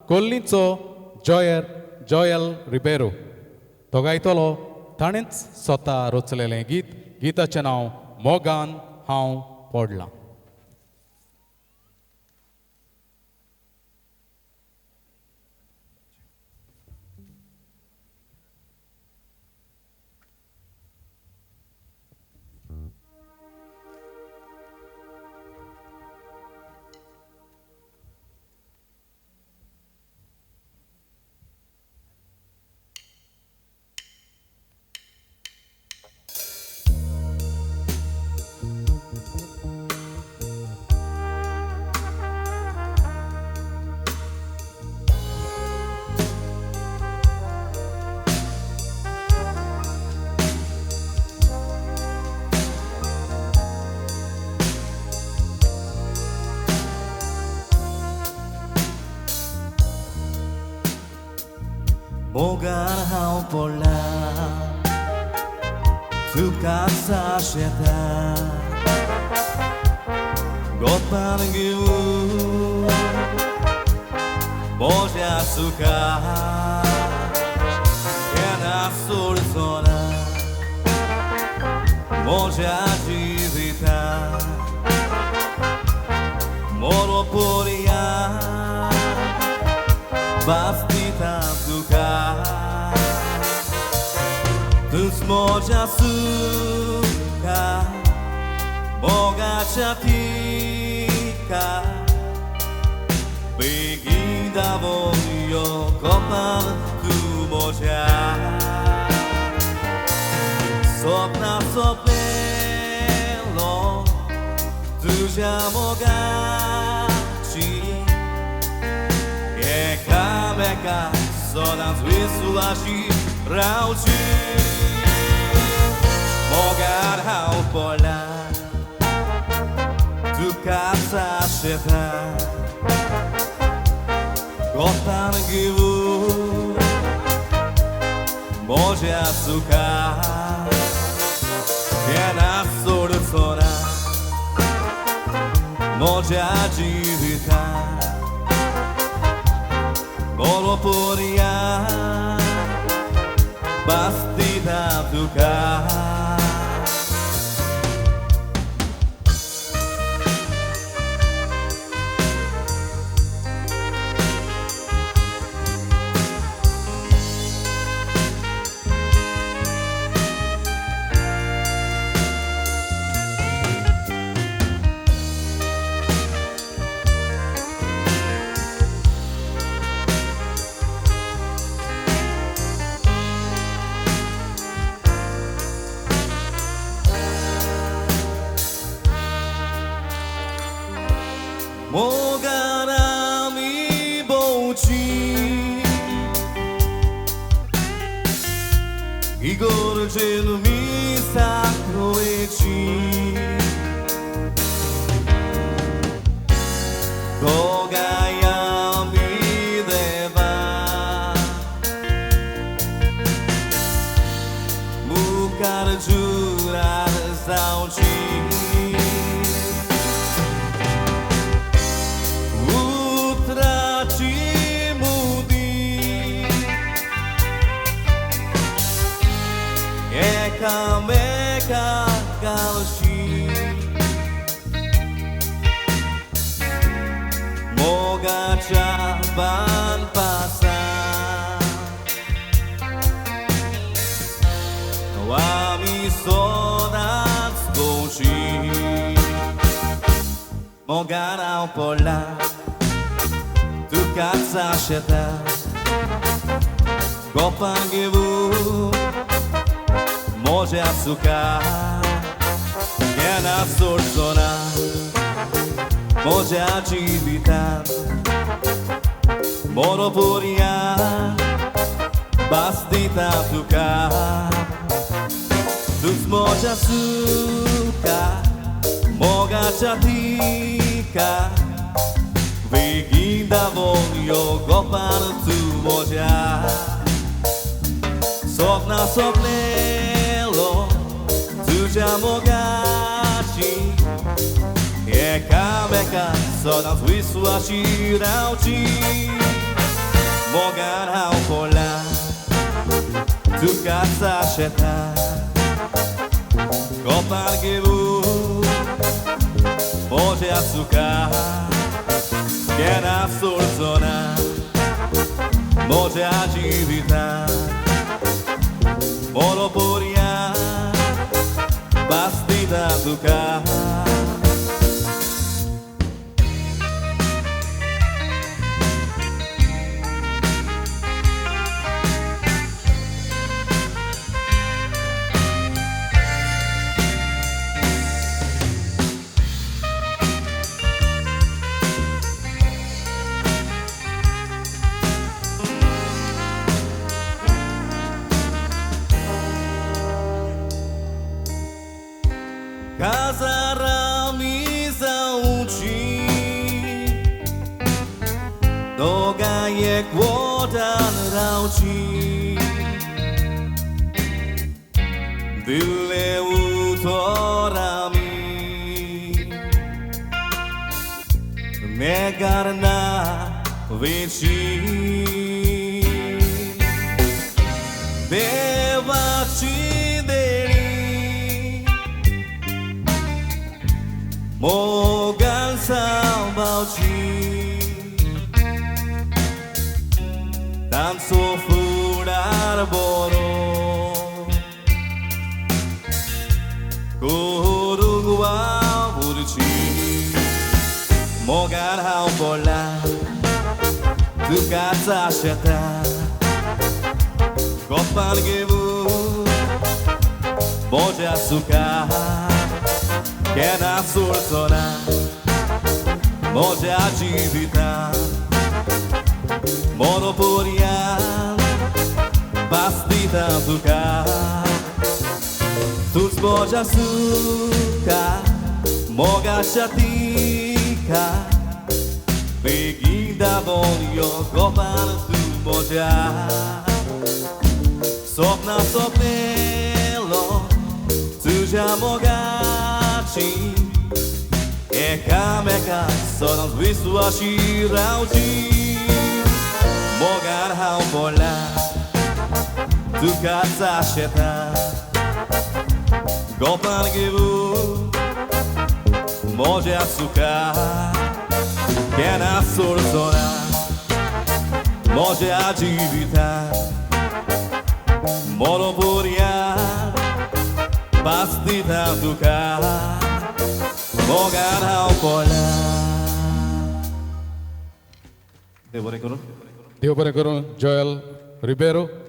Collinzo Joel Ribeiro. Togaitolo Tanitz Sota Rotselele Gita Chanao Morgan Hao Podla. Mogar hao pola tu casa sheta Gopan giu Boja suka Ena sursona Moja divita Moroporia Bastita suka Tus moja suka Boga chatika Beginda voglio copan tu moja Sopna sopelo Tu já mogaci Meka, só nas visuagens rauci Mogar ao polar Tu casa cheta Gotan givu Moje açúcar É na solução Moje adivita Moroporia Bastida tocar Mogarami bolci Igor gelumi sacroeci Dogayami deva Mukar jurar sauci Meka kalshi Moga caban pasar Wami sodat zboži Moga ao pola Tu kaca šeta Gopan givu Moje açúcar é na sorzona Moje atividad Moroporia Bastita tocar Tus moje açúcar Moga chatica Veginda voglio Gopan tu moja Sopna sopnelo Tu já mogaci É cameca Só nas visuas girauti Morgan ao pola Tu casa cheta Kopal gevu Moje açúcar Kena sorzona Moje agivita Monoporia Bastida açúcar Casa misa uci Doga je kwotan rauci Dille utorami Megarna vici Devaci Morgan Salbauci Danzo furar boro Kurugua burci Morgan haupola Tu casa cheta Kopal gevu Moje açúcar Kena sorzona Moje agivita Monoporia Bastida açúcar Tuts moje açúcar Moga chatica Beginda bonio Kopal tu moja Sopna sopnelo Tuja moga Eka meka sono visto a shirauji Mogar haupola Tu casa cheta Kopal gevu Moje açúcar Kena sorzona Moje agivita Monoporia Bastida açúcar Mogar haupola Devo Joel Ribeiro.